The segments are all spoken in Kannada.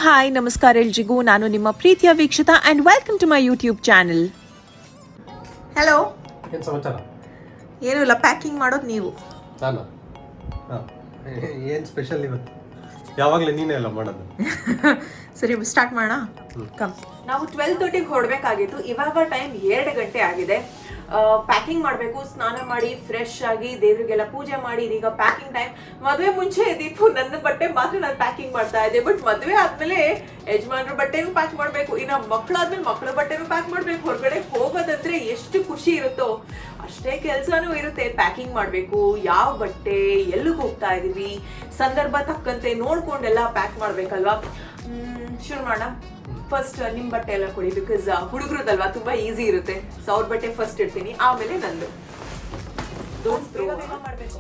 ಹಾಯ್ ನಮಸ್ಕಾರ ಎಲ್ರಿಗೂ. ನಾನು ನಿಮ್ಮ ಪ್ರೀತಿಯ Vikshita and welcome to my YouTube channel. Hello. ಏನು ಸಮಾಚಾರ? ಏನೂ ಇಲ್ಲ, ಪ್ಯಾಕಿಂಗ್ ಮಾಡೋದು ನೀವು. ನಾನು ಏನು ಸ್ಪೆಷಲ್ ಇವತ್ತು? ಯಾವಾಗಲೇ ನೀನೇ ಎಲ್ಲ ಮಾಡೋದು. ಸರಿ ಸ್ಟಾರ್ಟ್ ಮಾಡೋಣ. ಕಮ್. ನಾವು 12:30ಗೆ ಹೊರಡಬೇಕಾಗಿತ್ತು. ಇವಾಗ ಟೈಮ್ 2 ಗಂಟೆ ಆಗಿದೆ. ಪ್ಯಾಕಿಂಗ್ ಮಾಡಬೇಕು, ಸ್ನಾನ ಮಾಡಿ ಫ್ರೆಶ್ ಆಗಿ ದೇವರಿಗೆಲ್ಲ ಪೂಜೆ ಮಾಡಿ. ಇದೀಗ ಪ್ಯಾಕಿಂಗ್ ಟೈಮ್. ಮದುವೆ ಮುಂಚೆ ಇದ್ದಿತ್ತು ನನ್ನ ಬಟ್ಟೆ ಮಾತ್ರ ನಾನು ಪ್ಯಾಕಿಂಗ್ ಮಾಡ್ತಾ ಇದ್ದೆ. ಬಟ್ ಮದುವೆ ಆದ್ಮೇಲೆ ಯಜಮಾನ್ರ ಬಟ್ಟೆನೂ ಪ್ಯಾಕ್ ಮಾಡಬೇಕು, ಇನ್ನು ಮಕ್ಕಳಾದ್ಮೇಲೆ ಮಕ್ಕಳ ಬಟ್ಟೆನೂ ಪ್ಯಾಕ್ ಮಾಡಬೇಕು. ಹೊರಗಡೆ ಹೋಗೋದಂದ್ರೆ ಎಷ್ಟು ಖುಷಿ ಇರುತ್ತೋ ಅಷ್ಟೇ ಕೆಲಸನೂ ಇರುತ್ತೆ. ಪ್ಯಾಕಿಂಗ್ ಮಾಡಬೇಕು, ಯಾವ ಬಟ್ಟೆ ಎಲ್ಲಿಗೆ ಹೋಗ್ತಾ ಇದೀವಿ, ಸಂದರ್ಭ ತಕ್ಕಂತೆ ನೋಡ್ಕೊಂಡೆಲ್ಲ ಪ್ಯಾಕ್ ಮಾಡ್ಬೇಕಲ್ವಾ. ಶುರು ಮಾಡೋಣ. ಫಸ್ಟ್ ನಿಮ್ ಬಟ್ಟೆ ಎಲ್ಲ ಕೊಡಿ, ಬಿಕಾಸ್ ಹುಡುಗರದಲ್ವಾ ತುಂಬಾ ಈಸಿ ಇರುತ್ತೆ. ಸೊ ಅವ್ರ ಬಟ್ಟೆ ಫಸ್ಟ್ ಇಡ್ತೀನಿ, ಆಮೇಲೆ ನಂದು. ಮಾಡ್ಬೇಕು.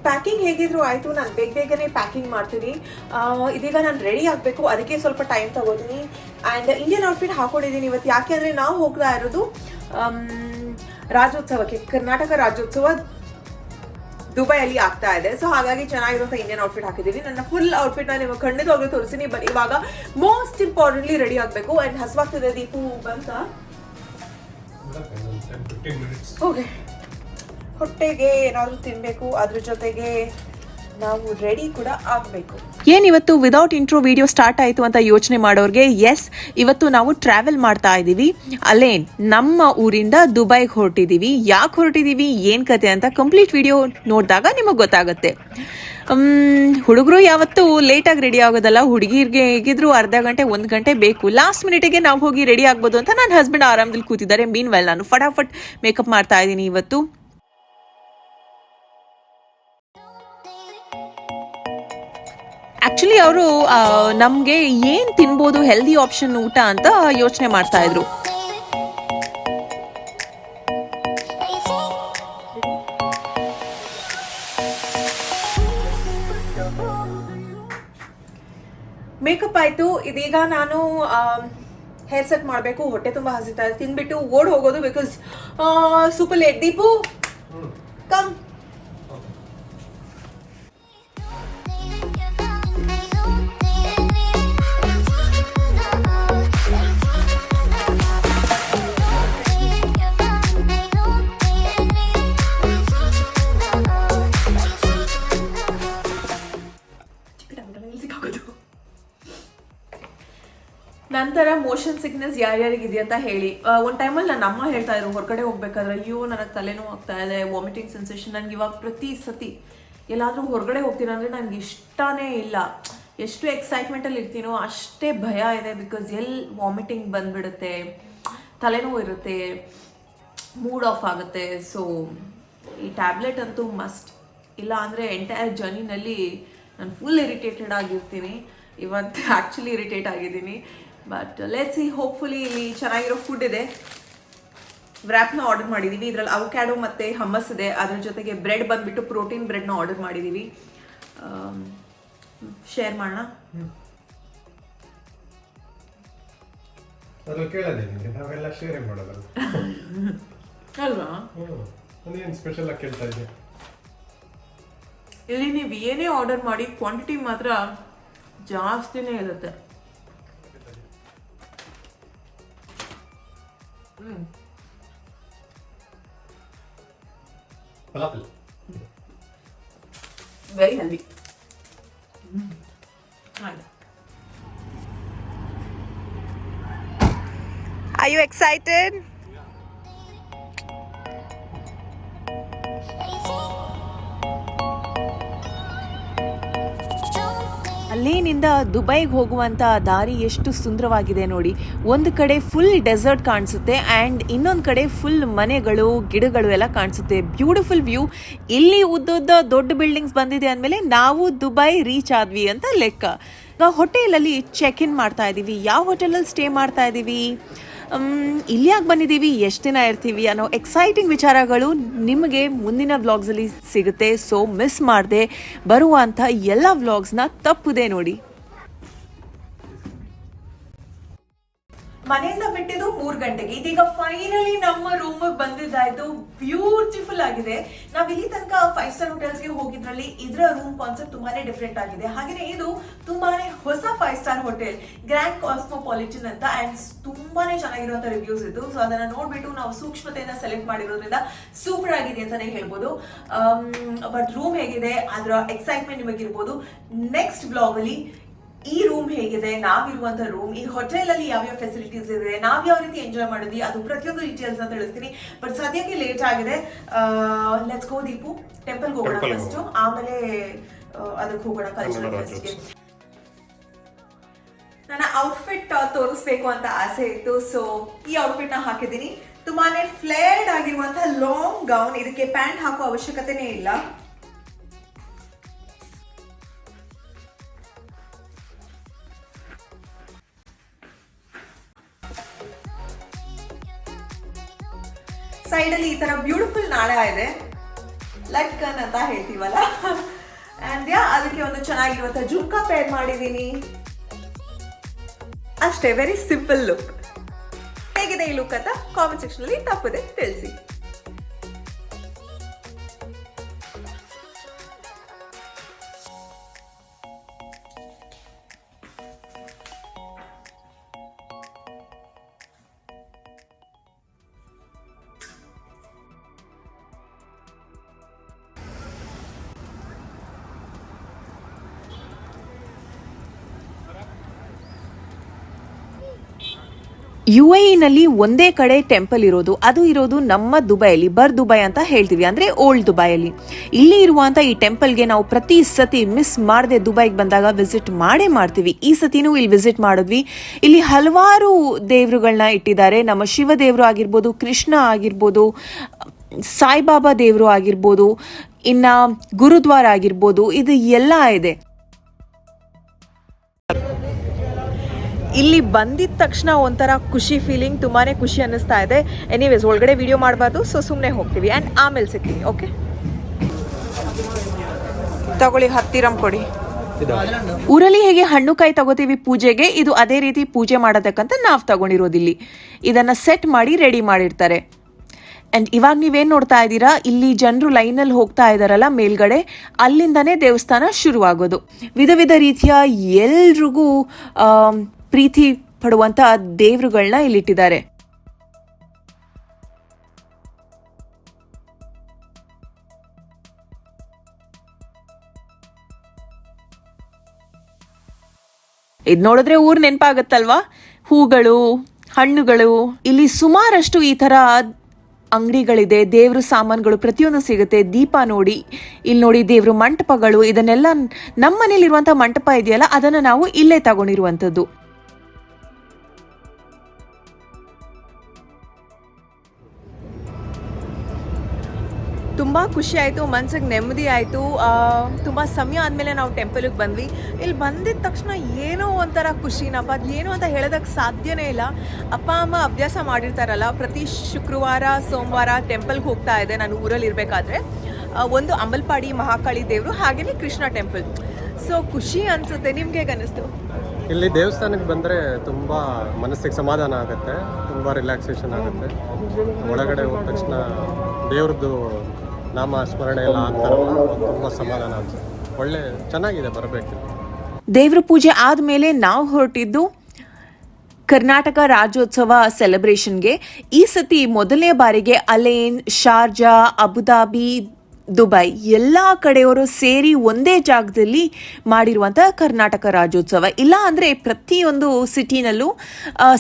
ಪ್ಯಾಕಿಂಗ್ ಹೇಗಿದ್ರು ಆಯಿತು. ನಾನು ಬೇಗನೆ ಪ್ಯಾಕಿಂಗ್ ಮಾಡ್ತೀನಿ. ಇದೀಗ ನಾನು ರೆಡಿ ಆಗಬೇಕು, ಅದಕ್ಕೆ ಸ್ವಲ್ಪ ಟೈಮ್ ತಗೋತೀನಿ. ಆ್ಯಂಡ್ ಇಂಡಿಯನ್ ಔಟ್ಫಿಟ್ ಹಾಕೊಂಡಿದ್ದೀನಿ ಇವತ್ತು. ಯಾಕೆ ಅಂದರೆ ನಾವು ಹೋಗ್ತಾ ಇರೋದು ರಾಜ್ಯೋತ್ಸವಕ್ಕೆ. ಕರ್ನಾಟಕ ರಾಜ್ಯೋತ್ಸವ ದುಬೈಯಲ್ಲಿ ಆಗ್ತಾ ಇದೆ. ಸೊ ಹಾಗಾಗಿ ಚೆನ್ನಾಗಿರುವಂಥ ಇಂಡಿಯನ್ ಔಟ್ಫಿಟ್ ಹಾಕಿದ್ದೀನಿ. ನನ್ನ ಫುಲ್ ಔಟ್ಫಿಟ್ ನಾನು ನಿಮಗೆ ಖಂಡಿತವಾಗ್ಲೂ ತೋರಿಸ್ತೀನಿ. ಬಟ್ ಇವಾಗ ಮೋಸ್ಟ್ ಇಂಪಾರ್ಟೆಂಟ್ಲಿ ರೆಡಿ ಆಗಬೇಕು. ಆ್ಯಂಡ್ ಹಸುವಾಗ್ತಿದೆ. ದೀಪು ಬಂತ? ಓಕೆ. ಹೊಟ್ಟೆಗೆ ಏನಾದರೂ ತಿನ್ನಬೇಕು, ಅದ್ರ ಜೊತೆಗೆ ನಾವು ರೆಡಿ ಕೂಡ ಆಗಬೇಕು. ಏನಿವತ್ತು ವಿದೌಟ್ ಇಂಟ್ರೋ ವಿಡಿಯೋ ಸ್ಟಾರ್ಟ್ ಆಯಿತು ಅಂತ ಯೋಚನೆ ಮಾಡೋರಿಗೆ, ಎಸ್, ಇವತ್ತು ನಾವು ಟ್ರಾವೆಲ್ ಮಾಡ್ತಾ ಇದ್ದೀವಿ. ಅಲ್ಲೇ ನಮ್ಮ ಊರಿಂದ ದುಬೈಗೆ ಹೊರಟಿದ್ದೀವಿ. ಯಾಕೆ ಹೊರಟಿದ್ದೀವಿ, ಏನು ಕತೆ ಅಂತ ಕಂಪ್ಲೀಟ್ ವಿಡಿಯೋ ನೋಡಿದಾಗ ನಿಮಗೆ ಗೊತ್ತಾಗುತ್ತೆ. ಹುಡುಗರು ಯಾವತ್ತೂ ಲೇಟಾಗಿ ರೆಡಿ ಆಗೋದಲ್ಲ. ಹುಡುಗಿರಿಗೆ ಹೇಗಿದ್ರು ಅರ್ಧ ಗಂಟೆ 1 ಗಂಟೆ ಬೇಕು. ಲಾಸ್ಟ್ ಮಿನಿಟಿಗೆ ನಾವು ಹೋಗಿ ರೆಡಿ ಆಗ್ಬೋದು ಅಂತ ನನ್ನ ಹಸ್ಬೆಂಡ್ ಆರಾಮದಲ್ಲಿ ಕೂತಿದ್ದಾರೆ. ಮೀನ್ ವೆಲ್ ನಾನು ಫಟಾಫಟ್ ಮೇಕಪ್ ಮಾಡ್ತಾ ಇದ್ದೀನಿ ಇವತ್ತು. ಆಕ್ಚುಲಿ ಅವರು ನಮಗೆ ಏನು ತಿನ್ಬೋದು ಹೆಲ್ದಿ ಆಪ್ಷನ್ ಊಟ ಅಂತ ಯೋಚನೆ ಮಾಡ್ತಾ ಇದ್ರು. ಮೇಕಪ್ ಆಯ್ತು. ಇದೀಗ ನಾನು ಹೇರ್ ಸೆಟ್ ಮಾಡಬೇಕು. ಹೊಟ್ಟೆ ತುಂಬ ಹಸಿತಾ ಇದೆ. ತಿನ್ಬಿಟ್ಟು ಓಡ್ ಹೋಗೋದು, because super late. Deepu come. ನಂತರ ಮೋಷನ್ ಸಿಕ್ನೆಸ್ ಯಾರ್ಯಾರಿಗಿದೆ ಅಂತ ಹೇಳಿ. ಒಂದು ಟೈಮಲ್ಲಿ ನನ್ನ ಅಮ್ಮ ಹೇಳ್ತಾ ಇದ್ರು ಹೊರಗಡೆ ಹೋಗ್ಬೇಕಾದ್ರೆ, ಅಯ್ಯೋ ನನಗೆ ತಲೆನೋವು ಆಗ್ತಾ ಇದೆ, ವಾಮಿಟಿಂಗ್ ಸೆನ್ಸೇಷನ್. ನನಗೆ ಇವಾಗ ಪ್ರತಿ ಸತಿ ಎಲ್ಲಾದರೂ ಹೊರಗಡೆ ಹೋಗ್ತೀನಿ ಅಂದರೆ ನನಗೆ ಇಷ್ಟನೇ ಇಲ್ಲ. ಎಷ್ಟು ಎಕ್ಸೈಟ್ಮೆಂಟಲ್ಲಿ ಇರ್ತೀನೋ ಅಷ್ಟೇ ಭಯ ಇದೆ. ಬಿಕಾಸ್ ಎಲ್ಲಿ ವಾಮಿಟಿಂಗ್ ಬಂದುಬಿಡುತ್ತೆ, ತಲೆನೋವು ಇರುತ್ತೆ, ಮೂಡ್ ಆಫ್ ಆಗುತ್ತೆ. ಸೊ ಈ ಟ್ಯಾಬ್ಲೆಟ್ ಅಂತೂ ಮಸ್ಟ್. ಇಲ್ಲ ಅಂದರೆ ಎಂಟೈರ್ ಜರ್ನಿನಲ್ಲಿ ನಾನು ಫುಲ್ ಇರಿಟೇಟೆಡ್ ಆಗಿರ್ತೀನಿ. ಇವತ್ತು ಆ್ಯಕ್ಚುಲಿ ಇರಿಟೇಟ್ ಆಗಿದ್ದೀನಿ. ಬಟ್ ಲೆಟ್ಸ್ ಸಿ, ಹೋಪ್ಫುಲಿ ಇಲ್ಲಿ ಚೆನ್ನಾಗಿರೋ ಫುಡ್ ಇದೆ. ವ್ರ್ಯಾಪ್ನ ಆರ್ಡರ್ ಮಾಡಿದ್ದೀವಿ. ಇದರಲ್ಲಿ ಅವಕ್ಯಾಡೋ ಮತ್ತು ಹಮ್ಮಸ್ ಇದೆ. ಅದ್ರ ಜೊತೆಗೆ ಬ್ರೆಡ್ ಬಂದುಬಿಟ್ಟು ಪ್ರೋಟೀನ್ ಬ್ರೆಡ್ನ ಆರ್ಡರ್ ಮಾಡಿದ್ದೀವಿ. ಶೇರ್ ಮಾಡೋಣ. ನಾವೆಲ್ಲ ಶೇರ್ ಮಾಡೋದಲ್ಲ ಅಲ್ವಾ? ಸ್ಪೆಷಲ್ ಆಗಿ ಕೇಳ್ತಾ ಇದ್ದೆ. ಇಲ್ಲಿ ನೀವು ಏನೇ ಆರ್ಡರ್ ಮಾಡಿ ಕ್ವಾಂಟಿಟಿ ಮಾತ್ರ ಜಾಸ್ತಿನೇ ಇರುತ್ತೆ. Very healthy. Are you excited? ಅಲೇನಿಂದ ದುಬೈಗೆ ಹೋಗುವಂಥ ದಾರಿ ಎಷ್ಟು ಸುಂದರವಾಗಿದೆ ನೋಡಿ. ಒಂದು ಕಡೆ ಫುಲ್ ಡೆಸರ್ಟ್ ಕಾಣಿಸುತ್ತೆ ಆ್ಯಂಡ್ ಇನ್ನೊಂದು ಕಡೆ ಫುಲ್ ಮನೆಗಳು ಗಿಡಗಳು ಎಲ್ಲ ಕಾಣಿಸುತ್ತೆ. Beautiful view. ಇಲ್ಲಿ ಉದ್ದುದ್ದ ದೊಡ್ಡ ಬಿಲ್ಡಿಂಗ್ಸ್ ಬಂದಿದೆ ಅಂದಮೇಲೆ ನಾವು ದುಬೈ ರೀಚ್ ಆದ್ವಿ ಅಂತ ಲೆಕ್ಕ. ಈಗ ಹೋಟೆಲಲ್ಲಿ ಚೆಕ್ ಇನ್ ಮಾಡ್ತಾ ಇದ್ದೀವಿ. ಯಾವ ಹೋಟೆಲಲ್ಲಿ ಸ್ಟೇ ಮಾಡ್ತಾ ಇದ್ದೀವಿ, ಇಲ್ಲಿ ಯಾಕೆ ಬಂದಿದ್ದೀವಿ, ಎಷ್ಟು ದಿನ ಇರ್ತೀವಿ ಅನ್ನೋ ಎಕ್ಸೈಟಿಂಗ್ ವಿಚಾರಗಳು ನಿಮಗೆ ಮುಂದಿನ ವ್ಲಾಗ್ಸಲ್ಲಿ ಸಿಗುತ್ತೆ. ಸೊ ಮಿಸ್ ಮಾಡದೆ ಬರುವಂಥ ಎಲ್ಲ ವ್ಲಾಗ್ಸ್ನ ತಪ್ಪದೆ ನೋಡಿ. ಮನೆಯಿಂದ ಬಿಟ್ಟಿದ್ದು 3 ಗಂಟೆಗೆ. ಇದೀಗ ಫೈನಲಿ ನಮ್ಮ ರೂಮ್ ಬಂದಿದ್ದಾಯ್ತು. ಬ್ಯೂಟಿಫುಲ್ ಆಗಿದೆ. ನಾವ್ ಇಲ್ಲಿ ತನಕ 5 ಸ್ಟಾರ್ ಹೋಟೆಲ್ಸ್ಗೆ ಹೋಗಿದ್ರಲ್ಲಿ ಇದರ ರೂಮ್ ಕಾನ್ಸೆಪ್ಟ್ ತುಂಬಾನೇ ಡಿಫ್ರೆಂಟ್ ಆಗಿದೆ. ಹಾಗೆ ಇದು ತುಂಬಾನೇ ಹೊಸ 5 ಸ್ಟಾರ್ ಹೋಟೆಲ್, ಗ್ರ್ಯಾಂಡ್ ಕಾಸ್ಮೋಪಾಲಿಟನ್ ಅಂತ, ಅಂಡ್ ತುಂಬಾನೇ ಚೆನ್ನಾಗಿರುವಂತ ರಿವ್ಯೂಸ್ ಇದ್ದು. ಸೊ ಅದನ್ನ ನೋಡ್ಬಿಟ್ಟು ನಾವು ಸೂಕ್ಷ್ಮತೆಯಿಂದ ಸೆಲೆಕ್ಟ್ ಮಾಡಿರೋದ್ರಿಂದ ಸೂಪರ್ ಆಗಿದೆ ಅಂತಾನೆ ಹೇಳ್ಬೋದು. ಬಟ್ ರೂಮ್ ಹೇಗಿದೆ ಅದರ ಎಕ್ಸೈಟ್ಮೆಂಟ್ ನಿಮಗಿರ್ಬೋದು. ನೆಕ್ಸ್ಟ್ ವ್ಲಾಗ್ ಅಲ್ಲಿ ಈ ರೂಮ್ ಹೇಗಿದೆ, ನಾವಿರುವಂತ ರೂಮ್, ಈ ಹೋಟೆಲ್ ಅಲ್ಲಿ ಯಾವ್ಯಾವ ಫೆಸಿಲಿಟೀಸ್ ಇದೆ, ನಾವ್ ಯಾವ ರೀತಿ ಎಂಜಾಯ್ ಮಾಡಿದ್ವಿ, ಅದು ಪ್ರತಿಯೊಂದು ಡೀಟೇಲ್ಸ್ ಅಂತ ತಿಳಿಸ್ತೀನಿ. ಬಟ್ ಸದ್ಯಕ್ಕೆ ಲೇಟ್ ಆಗಿದೆ. ಲೆಟ್ಸ್ ಗೋ ದೀಪು, ಟೆಂಪಲ್ಗೆ ಹೋಗೋಣ ಫಸ್ಟ್, ಆಮೇಲೆ ಅದಕ್ಕೆ ಹೋಗೋಣ ಕಲ್ಚರಲ್ ಫೆಸ್ಟ್ಗೆ. ನನ್ನ ಔಟ್ಫಿಟ್ ತೋರಿಸ್ಬೇಕು ಅಂತ ಆಸೆ ಇತ್ತು. ಸೊ ಈ ಔಟ್ಫಿಟ್ ನ ಹಾಕಿದ್ದೀನಿ. ತುಂಬಾನೇ ಫ್ಲೇರ್ಡ್ ಆಗಿರುವಂತಹ ಲಾಂಗ್ ಗೌನ್. ಇದಕ್ಕೆ ಪ್ಯಾಂಟ್ ಹಾಕೋ ಅವಶ್ಯಕತೆನೇ ಇಲ್ಲ. ಸೈಡ್ ಅಲ್ಲಿ ಈ ತರ ಬ್ಯೂಟಿಫುಲ್ ನಾಳ ಇದೆ, ಲಟ್ಕನ್ ಅಂತ ಹೇಳ್ತೀವಲ್ಲ. ಅಂಡ್ ಅದಕ್ಕೆ ಒಂದು ಚೆನ್ನಾಗಿರುವಂತ ಜುಮ್ಕಾ ಪೇರ್ ಮಾಡಿದೀನಿ. ಅಷ್ಟೇ, ವೆರಿ ಸಿಂಪಲ್ ಲುಕ್. ಹೇಗಿದೆ ಈ ಲುಕ್ ಅಂತ ಕಾಮೆಂಟ್ ಸೆಕ್ಷನ್ ಅಲ್ಲಿ ತಪ್ಪದೆ ತಿಳಿಸಿ. UAE-ನಲ್ಲಿ ಒಂದೇ ಕಡೆ ಟೆಂಪಲ್ ಇರೋದು, ಅದು ಇರೋದು ನಮ್ಮ ದುಬೈಯಲ್ಲಿ, ಬರ್ ದುಬೈ ಅಂತ ಹೇಳ್ತೀವಿ, ಅಂದ್ರೆ ಓಲ್ಡ್ ದುಬೈಯಲ್ಲಿ. ಇಲ್ಲಿ ಇರುವಂತ ಈ ಟೆಂಪಲ್ಗೆ ನಾವು ಪ್ರತಿ ಸತಿ ಮಿಸ್ ಮಾಡದೆ ದುಬೈಗೆ ಬಂದಾಗ ವಿಸಿಟ್ ಮಾಡೇ ಮಾಡ್ತೀವಿ. ಈ ಸತಿನೂ ಇಲ್ಲಿ ವಿಸಿಟ್ ಮಾಡಿದ್ವಿ. ಇಲ್ಲಿ ಹಲವಾರು ದೇವರುಗಳನ್ನ ಇಟ್ಟಿದ್ದಾರೆ. ನಮ್ಮ ಶಿವ ದೇವರು ಆಗಿರ್ಬೋದು, ಕೃಷ್ಣ ಆಗಿರ್ಬೋದು, ಸಾಯಿಬಾಬಾ ದೇವರು ಆಗಿರ್ಬೋದು, ಇನ್ನ ಗುರುದ್ವಾರ ಆಗಿರ್ಬೋದು, ಇದು ಎಲ್ಲ ಇದೆ. ಇಲ್ಲಿ ಬಂದಿದ ತಕ್ಷಣ ಒಂಥರ ಖುಷಿ ಫೀಲಿಂಗ್, ತುಂಬಾನೇ ಖುಷಿ ಅನ್ನಿಸ್ತಾ ಇದೆ. ಎನಿವೇಸ್ ಒಳಗಡೆ ವಿಡಿಯೋ ಮಾಡಬಾರ್ದು, ಸೊ ಸುಮ್ಮನೆ ಹೋಗ್ತೀವಿ ಆ್ಯಂಡ್ ಆಮೇಲೆ ಸಿಗ್ತೀವಿ. ಓಕೆ, ತಗೊಳ್ಳಿ, ಹತ್ತಿರಂ ಕೊಡಿ. ಊರಲ್ಲಿ ಹೇಗೆ ಹಣ್ಣು ಕಾಯಿ ತಗೋತೀವಿ ಪೂಜೆಗೆ, ಇದು ಅದೇ ರೀತಿ ಪೂಜೆ ಮಾಡೋದಕ್ಕಂತ ನಾವು ತಗೊಂಡಿರೋದಿಲ್ಲಿ. ಇದನ್ನ ಸೆಟ್ ಮಾಡಿ ರೆಡಿ ಮಾಡಿರ್ತಾರೆ. ಆ್ಯಂಡ್ ಇವಾಗ ನೀವೇನು ನೋಡ್ತಾ ಇದ್ದೀರಾ, ಇಲ್ಲಿ ಜನರು ಲೈನಲ್ಲಿ ಹೋಗ್ತಾ ಇದ್ದಾರಲ್ಲ ಮೇಲ್ಗಡೆ, ಅಲ್ಲಿಂದನೇ ದೇವಸ್ಥಾನ ಶುರುವಾಗೋದು. ವಿಧ ವಿಧ ರೀತಿಯ ಎಲ್ರಿಗೂ ಪ್ರೀತಿ ಪಡುವಂತ ದೇವರುಗಳನ್ನ ಇಲ್ಲಿಟ್ಟಿದ್ದಾರೆ. ಇದ್ ನೋಡಿದ್ರೆ ಊರ್ ನೆನಪಾಗತ್ತಲ್ವಾ, ಹೂಗಳು, ಹಣ್ಣುಗಳು. ಇಲ್ಲಿ ಸುಮಾರಷ್ಟು ಈ ತರ ಅಂಗಡಿಗಳಿದೆ, ದೇವ್ರ ಸಾಮಾನುಗಳು ಪ್ರತಿಯೊಂದು ಸಿಗುತ್ತೆ. ದೀಪ ನೋಡಿ, ಇಲ್ಲಿ ನೋಡಿ ದೇವ್ರ ಮಂಟಪಗಳು, ಇದನ್ನೆಲ್ಲ ನಮ್ಮ ಮನೇಲಿರುವಂತ ಮಂಟಪ ಇದೆಯಲ್ಲ ಅದನ್ನ ನಾವು ಇಲ್ಲೇ ತಗೊಂಡಿರುವಂತದ್ದು. ತುಂಬ ಖುಷಿ ಆಯಿತು, ಮನ್ಸಿಗೆ ನೆಮ್ಮದಿ ಆಯಿತು. ತುಂಬ ಸಮಯ ಆದಮೇಲೆ ನಾವು ಟೆಂಪಲ್ಗೆ ಬಂದ್ವಿ. ಇಲ್ಲಿ ಬಂದಿದ ತಕ್ಷಣ ಏನೋ ಒಂಥರ ಖುಷಿನಪ್ಪ, ಅದು ಏನು ಅಂತ ಹೇಳೋದಕ್ಕೆ ಸಾಧ್ಯನೇ ಇಲ್ಲ. ಅಪ್ಪ ಅಮ್ಮ ಅಭ್ಯಾಸ ಮಾಡಿರ್ತಾರಲ್ಲ, ಪ್ರತಿ ಶುಕ್ರವಾರ ಸೋಮವಾರ ಟೆಂಪಲ್ಗೆ ಹೋಗ್ತಾ ಇದೆ ನಾನು ಊರಲ್ಲಿ ಇರಬೇಕಾದ್ರೆ. ಒಂದು ಅಂಬಲ್ಪಾಡಿ ಮಹಾಕಾಳಿ ದೇವರು, ಹಾಗೆಯೇ ಕೃಷ್ಣ ಟೆಂಪಲ್. ಸೊ ಖುಷಿ ಅನಿಸುತ್ತೆ. ನಿಮ್ಗೆ ಹೇಗೆ ಅನ್ನಿಸ್ತು? ಇಲ್ಲಿ ದೇವಸ್ಥಾನಕ್ಕೆ ಬಂದರೆ ತುಂಬ ಮನಸ್ಸಿಗೆ ಸಮಾಧಾನ ಆಗುತ್ತೆ, ತುಂಬ ರಿಲ್ಯಾಕ್ಸೇಷನ್ ಆಗುತ್ತೆ. ಒಳಗಡೆ ಹೋದ ತಕ್ಷಣ ದೇವ್ರದ್ದು ನಾಮ ಸ್ಮರಣೆ ಎಲ್ಲ ಆಗ್ತಾರಲ್ಲ, ತುಂಬ ಸಮಾಧಾನ ಅನ್ಸುತ್ತೆ. ಒಳ್ಳೆ ಚೆನ್ನಾಗಿದೆ, ಬರಬೇಕು. ದೇವ್ರ ಪೂಜೆ ಆದಮೇಲೆ ನಾವು ಹೊರಟಿದ್ದು ಕರ್ನಾಟಕ ರಾಜ್ಯೋತ್ಸವ ಸೆಲೆಬ್ರೇಷನ್ಗೆ. ಈ ಸತಿ ಮೊದಲನೇ ಬಾರಿಗೆ ಅಲೇನ್, ಶಾರ್ಜಾ, ಅಬುದಾಬಿ, ದುಬೈ ಎಲ್ಲ ಕಡೆಯವರು ಸೇರಿ ಒಂದೇ ಜಾಗದಲ್ಲಿ ಮಾಡಿರುವಂಥ ಕರ್ನಾಟಕ ರಾಜ್ಯೋತ್ಸವ. ಇಲ್ಲ ಅಂದರೆ ಪ್ರತಿಯೊಂದು ಸಿಟಿನಲ್ಲೂ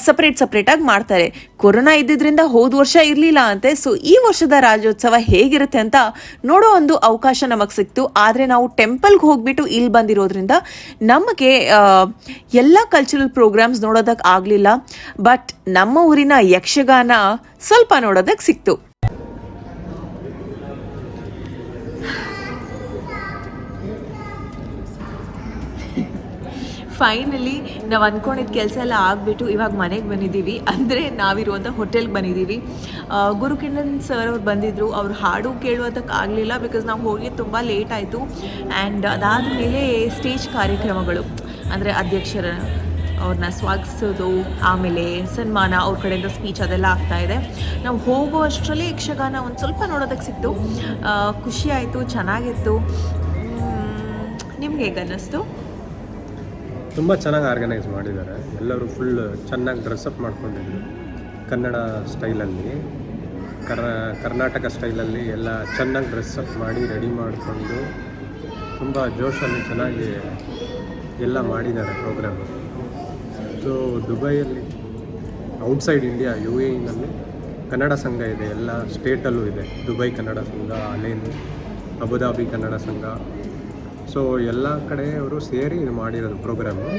ಸಪ್ರೇಟಾಗಿ ಮಾಡ್ತಾರೆ. ಕೊರೋನಾ ಇದ್ದಿದ್ದರಿಂದ ಹೋದ ವರ್ಷ ಇರಲಿಲ್ಲ ಅಂತೆ. ಸೊ ಈ ವರ್ಷದ ರಾಜ್ಯೋತ್ಸವ ಹೇಗಿರುತ್ತೆ ಅಂತ ನೋಡೋ ಒಂದು ಅವಕಾಶ ನಮಗೆ ಸಿಕ್ತು. ಆದರೆ ನಾವು ಟೆಂಪಲ್ಗೆ ಹೋಗ್ಬಿಟ್ಟು ಇಲ್ಲಿ ಬಂದಿರೋದ್ರಿಂದ ನಮಗೆ ಎಲ್ಲ ಕಲ್ಚರಲ್ ಪ್ರೋಗ್ರಾಮ್ಸ್ ನೋಡೋದಕ್ಕೆ ಆಗಲಿಲ್ಲ. ಬಟ್ ನಮ್ಮ ಊರಿನ ಯಕ್ಷಗಾನ ಸ್ವಲ್ಪ ನೋಡೋದಕ್ಕೆ ಸಿಕ್ತು. ಫೈನಲಿ ನಾವು ಅಂದ್ಕೊಂಡಿದ್ದ ಕೆಲಸ ಎಲ್ಲ ಆಗಿಬಿಟ್ಟು ಇವಾಗ ಮನೆಗೆ ಬಂದಿದ್ದೀವಿ. ಅಂದರೆ ನಾವಿರುವಂಥ ಹೋಟೆಲ್ಗೆ ಬಂದಿದ್ದೀವಿ. ಗುರುಕಿರಣ್ ಸರ್ ಅವ್ರು ಬಂದಿದ್ದರು. ಅವ್ರು ಹಾಡು ಕೇಳುವುದಕ್ಕೆ ಆಗಲಿಲ್ಲ ಬಿಕಾಸ್ ನಾವು ಹೋಗಿ ತುಂಬ ಲೇಟ್ ಆಯಿತು. ಆ್ಯಂಡ್ ಅದಾದಮೇಲೆ ಸ್ಟೇಜ್ ಕಾರ್ಯಕ್ರಮಗಳು ಅಂದರೆ ಅಧ್ಯಕ್ಷರ ಅವ್ರನ್ನ ಸ್ವಾಗತಿಸೋದು, ಆಮೇಲೆ ಸನ್ಮಾನ, ಅವ್ರ ಕಡೆಯಿಂದ ಸ್ಪೀಚ್ ಅದೆಲ್ಲ ಆಗ್ತಾಯಿದೆ. ನಾವು ಹೋಗುವಷ್ಟರಲ್ಲೇ ಯಕ್ಷಗಾನ ಒಂದು ಸ್ವಲ್ಪ ನೋಡೋದಕ್ಕೆ ಸಿಕ್ತು. ಖುಷಿ ಆಯಿತು, ಚೆನ್ನಾಗಿತ್ತು. ನಿಮ್ಗೆ ಹೇಗೆ ಅನ್ನಿಸ್ತು? ತುಂಬ ಚೆನ್ನಾಗಿ ಆರ್ಗನೈಸ್ ಮಾಡಿದ್ದಾರೆ. ಎಲ್ಲರೂ ಫುಲ್ ಚೆನ್ನಾಗಿ ಡ್ರೆಸ್ಅಪ್ ಮಾಡ್ಕೊಂಡಿದ್ರು. ಕನ್ನಡ ಸ್ಟೈಲಲ್ಲಿ, ಕರ್ನಾಟಕ ಸ್ಟೈಲಲ್ಲಿ ಎಲ್ಲ ಚೆನ್ನಾಗಿ ಡ್ರೆಸ್ಅಪ್ ಮಾಡಿ ರೆಡಿ ಮಾಡಿಕೊಂಡು ತುಂಬ ಜೋಶಲ್ಲಿ ಚೆನ್ನಾಗಿ ಎಲ್ಲ ಮಾಡಿದ್ದಾರೆ ಪ್ರೋಗ್ರಾಮು. ಸೊ ದುಬೈಯಲ್ಲಿ ಔಟ್ಸೈಡ್ ಇಂಡಿಯಾ UAEನಲ್ಲಿ ಕನ್ನಡ ಸಂಘ ಇದೆ, ಎಲ್ಲ ಸ್ಟೇಟಲ್ಲೂ ಇದೆ. ದುಬೈ ಕನ್ನಡ ಸಂಘ, ಅಲೇನು, ಅಬುದಾಬಿ ಕನ್ನಡ ಸಂಘ. ಸೊ ಎಲ್ಲ ಕಡೆಯವರು ಸೇರಿ ಇದು ಮಾಡಿರೋದು ಪ್ರೋಗ್ರಾಮು.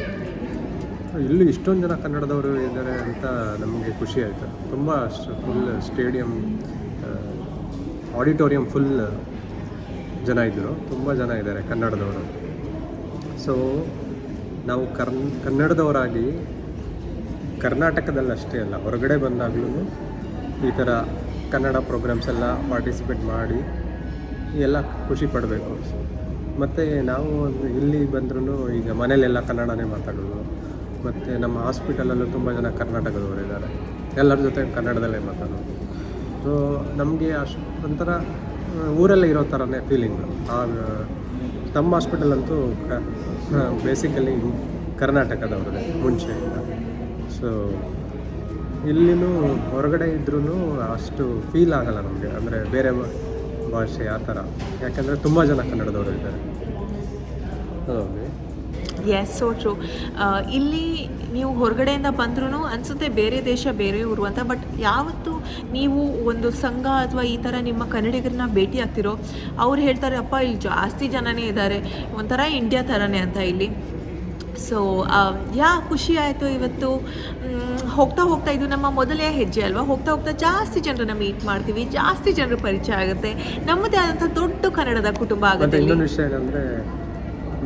ಇಲ್ಲಿ ಇಷ್ಟೊಂದು ಜನ ಕನ್ನಡದವರು ಇದ್ದಾರೆ ಅಂತ ನಮಗೆ ಖುಷಿ ಆಯಿತು. ತುಂಬ ಫುಲ್ ಸ್ಟೇಡಿಯಂ, ಆಡಿಟೋರಿಯಂ ಫುಲ್ ಜನ ಇದ್ದರು. ತುಂಬ ಜನ ಇದ್ದಾರೆ ಕನ್ನಡದವರು. ಸೊ ನಾವು ಕನ್ನಡದವರಾಗಿ ಕರ್ನಾಟಕದಲ್ಲಷ್ಟೇ ಅಲ್ಲ, ಹೊರಗಡೆ ಬಂದಾಗಲೂ ಈ ಥರ ಕನ್ನಡ ಪ್ರೋಗ್ರಾಮ್ಸ್ ಎಲ್ಲ ಪಾರ್ಟಿಸಿಪೇಟ್ ಮಾಡಿ ಎಲ್ಲ ಖುಷಿ ಪಡಬೇಕು. ಮತ್ತು ನಾವು ಇಲ್ಲಿ ಬಂದ್ರೂ ಈಗ ಮನೇಲೆಲ್ಲ ಕನ್ನಡನೇ ಮಾತಾಡೋದು. ಮತ್ತು ನಮ್ಮ ಹಾಸ್ಪಿಟಲಲ್ಲೂ ತುಂಬ ಜನ ಕರ್ನಾಟಕದವರು ಇದ್ದಾರೆ, ಎಲ್ಲರ ಜೊತೆ ಕನ್ನಡದಲ್ಲೇ ಮಾತಾಡೋದು. ಸೊ ನಮಗೆ ಒಂಥರ ಊರಲ್ಲೇ ಇರೋ ಥರನೇ ಫೀಲಿಂಗು. ನಮ್ಮ ಹಾಸ್ಪಿಟಲ್ ಅಂತೂ ಬೇಸಿಕಲಿ ಕರ್ನಾಟಕದವ್ರದ್ದೇ ಮುಂಚೆಯಿಂದ. ಸೊ ಇಲ್ಲಿನೂ ಹೊರಗಡೆ ಇದ್ರೂ ಅಷ್ಟು ಫೀಲ್ ಆಗಲ್ಲ ನಮಗೆ, ಅಂದರೆ ಬೇರೆ ಭಾಷೆ ಆ ಥರ. ಯಾಕಂದರೆ ತುಂಬ ಜನ ಕನ್ನಡದವರು ಇದ್ದಾರೆ. Yes, so true. ಇಲ್ಲಿ ನೀವು ಹೊರಗಡೆಯಿಂದ ಬಂದ್ರೂ ಅನಿಸುತ್ತೆ ಬೇರೆ ದೇಶ, ಬೇರೆ ಊರು ಅಂತ. ಬಟ್ ಯಾವತ್ತು ನೀವು ಒಂದು ಸಂಘ ಅಥವಾ ಈ ಥರ ನಿಮ್ಮ ಕನ್ನಡಿಗರನ್ನ ಭೇಟಿ ಆಗ್ತಿರೋ, ಅವ್ರು ಹೇಳ್ತಾರೆ ಅಪ್ಪ ಇಲ್ಲಿ ಜಾಸ್ತಿ ಜನನೇ ಇದ್ದಾರೆ, ಒಂಥರ ಇಂಡಿಯಾ ಥರನೇ ಅಂತ ಇಲ್ಲಿ. ಸೊ ಖುಷಿ ಆಯಿತು. ಇವತ್ತು ಹೋಗ್ತಾ ಇದು ನಮ್ಮ ಮೊದಲೇ ಹೆಜ್ಜೆ ಅಲ್ವಾ. ಹೋಗ್ತಾ ಜಾಸ್ತಿ ಜನರನ್ನ ಮೀಟ್ ಮಾಡ್ತೀವಿ, ಜಾಸ್ತಿ ಜನರ ಪರಿಚಯ ಆಗುತ್ತೆ, ನಮ್ಮದೇ ಆದಂಥ ದೊಡ್ಡ ಕನ್ನಡದ ಕುಟುಂಬ ಆಗುತ್ತೆ. ಇನ್ನೊಂದು ವಿಷಯ ಏನಂದರೆ,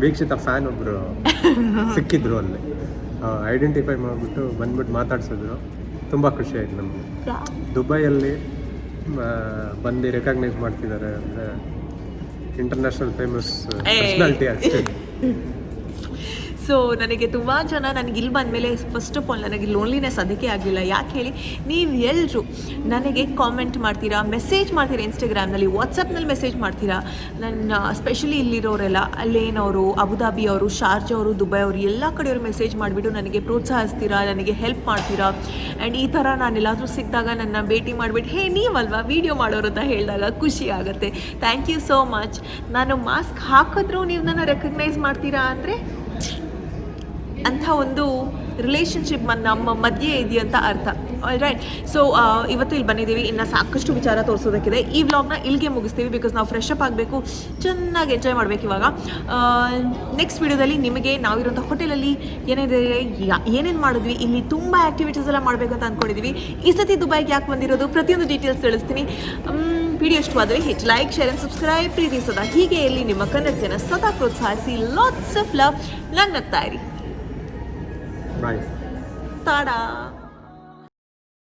ವೀಕ್ಷಿತ ಫ್ಯಾನ್ ಒಬ್ಬರು ಸಿಕ್ಕಿದ್ರು ಅಲ್ಲಿ, ಐಡೆಂಟಿಫೈ ಮಾಡಿಬಿಟ್ಟು ಬಂದ್ಬಿಟ್ಟು ಮಾತಾಡ್ಸಿದ್ರು. ತುಂಬ ಖುಷಿ ಆಯಿತು ನಮಗೆ. ದುಬೈಯಲ್ಲಿ ಬಂದು ರೆಕಗ್ನೈಸ್ ಮಾಡ್ತಿದ್ದಾರೆ ಅಂದರೆ ಇಂಟರ್ನ್ಯಾಷನಲ್ ಫೇಮಸ್ ಪರ್ಸನಾಲಿಟಿ ಅಷ್ಟೇ. ಸೊ ನನಗೆ ತುಂಬ ಜನ ನನಗೆ ಇಲ್ಲಿ ಬಂದಮೇಲೆ ಫಸ್ಟ್ ಆಫ್ ಆಲ್ ನನಗೆ ಲೋನ್ಲಿನೆಸ್ ಅದಕ್ಕೆ ಆಗಲಿಲ್ಲ. ಯಾಕೆ ಹೇಳಿ, ನೀವು ಎಲ್ಲರೂ ನನಗೆ ಕಾಮೆಂಟ್ ಮಾಡ್ತೀರಾ, ಮೆಸೇಜ್ ಮಾಡ್ತೀರಾ, ಇನ್ಸ್ಟಾಗ್ರಾಮ್ನಲ್ಲಿ, ವಾಟ್ಸಪ್ನಲ್ಲಿ ಮೆಸೇಜ್ ಮಾಡ್ತೀರಾ. ನನ್ನ ಸ್ಪೆಷಲಿ ಇಲ್ಲಿರೋರೆಲ್ಲ, ಅಲ್ಲೇನವರು, ಅಬುದಾಬಿಯವರು, ಶಾರ್ಜಾ ಅವರು, ದುಬೈ ಅವರು, ಎಲ್ಲ ಕಡೆಯವರು ಮೆಸೇಜ್ ಮಾಡಿಬಿಟ್ಟು ನನಗೆ ಪ್ರೋತ್ಸಾಹಿಸ್ತೀರಾ, ನನಗೆ ಹೆಲ್ಪ್ ಮಾಡ್ತೀರಾ. ಆ್ಯಂಡ್ ಈ ಥರ ನಾನು ಎಲ್ಲಾದರೂ ಸಿಕ್ಕಿದಾಗ ನನ್ನ ಭೇಟಿ ಮಾಡಿಬಿಟ್ಟು ಹೇ ನೀವಲ್ವಾ ವೀಡಿಯೋ ಮಾಡೋರು ಅಂತ ಹೇಳಿದಾಗ ಖುಷಿ ಆಗುತ್ತೆ. Thank you so much. ನಾನು ಮಾಸ್ಕ್ ಹಾಕಿದ್ರೂ ನೀವು ನನ್ನ ರೆಕಗ್ನೈಸ್ ಮಾಡ್ತೀರಾ ಅಂದರೆ ಅಂಥ ಒಂದು ರಿಲೇಷನ್ಶಿಪ್ ನಮ್ಮ ಮಧ್ಯೆ ಇದೆಯಂತ ಅರ್ಥ. All right. ಸೊ ಇವತ್ತು ಇಲ್ಲಿ ಬಂದಿದ್ದೀವಿ. ಇನ್ನು ಸಾಕಷ್ಟು ವಿಚಾರ ತೋರಿಸೋದಕ್ಕಿದೆ. ಈ ವ್ಲಾಗ್ನ ಇಲ್ಲಿಗೆ ಮುಗಿಸ್ತೀವಿ ಬಿಕಾಸ್ ನಾವು ಫ್ರೆಶ್ ಅಪ್ ಆಗಬೇಕು, ಚೆನ್ನಾಗಿ ಎಂಜಾಯ್ ಮಾಡಬೇಕು ಇವಾಗ. ನೆಕ್ಸ್ಟ್ ವಿಡಿಯೋದಲ್ಲಿ ನಿಮಗೆ ನಾವಿರೋಂಥ ಹೋಟೆಲಲ್ಲಿ ಏನೇನು ಮಾಡಿದ್ವಿ, ಇಲ್ಲಿ ತುಂಬ ಆ್ಯಕ್ಟಿವಿಟೀಸ್ ಎಲ್ಲ ಮಾಡಬೇಕು ಅಂತ ಅಂದ್ಕೊಂಡಿದ್ದೀವಿ. ಈ ಸತಿ ದುಬೈಗೆ ಯಾಕೆ ಬಂದಿರೋದು, ಪ್ರತಿಯೊಂದು ಡೀಟೇಲ್ಸ್ ತಿಳಿಸ್ತೀನಿ. ವಿಡಿಯೋ ಇಷ್ಟವಾದರೆ ಹೆಚ್ಚು ಲೈಕ್, ಶೇರ್ ಆ್ಯಂಡ್ ಸಬ್ಸ್ಕ್ರೈಬ್. ಪ್ರೀತಿ ಸದಾ ಹೀಗೆ ಇಲ್ಲಿ ನಿಮ್ಮ ಕನ್ನಡತನ ಸದಾ ಪ್ರೋತ್ಸಾಹಿಸಿ. Lots of love. ನಗ್ನಗ್ತಾ ಇರಿ. ಬಾಯ್. ತಾಡಾ.